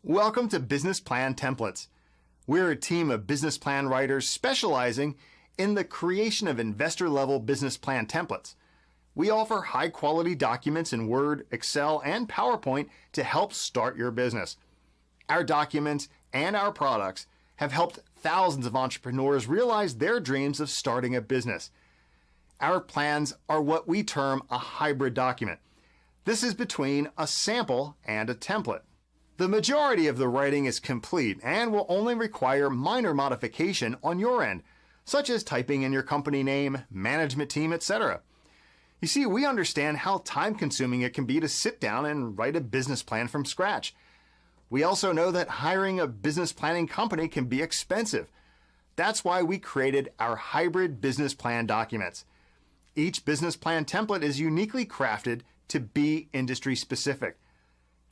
Welcome to Business Plan Templates. We're a team of business plan writers specializing in the creation of investor-level business plan templates. We offer high-quality documents in Word, Excel, and PowerPoint to help start your business. Our documents and our products have helped thousands of entrepreneurs realize their dreams of starting a business. Our plans are what we term a hybrid document. This is between a sample and a template. The majority of the writing is complete and will only require minor modification on your end, such as typing in your company name, management team, etc. You see, we understand how time-consuming it can be to sit down and write a business plan from scratch. We also know that hiring a business planning company can be expensive. That's why we created our hybrid business plan documents. Each business plan template is uniquely crafted to be industry specific.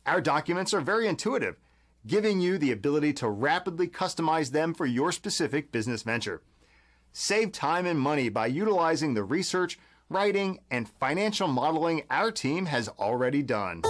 Our documents are very intuitive, giving you the ability to rapidly customize them for your specific business venture. Save time and money by utilizing the research, writing, and financial modeling our team has already done.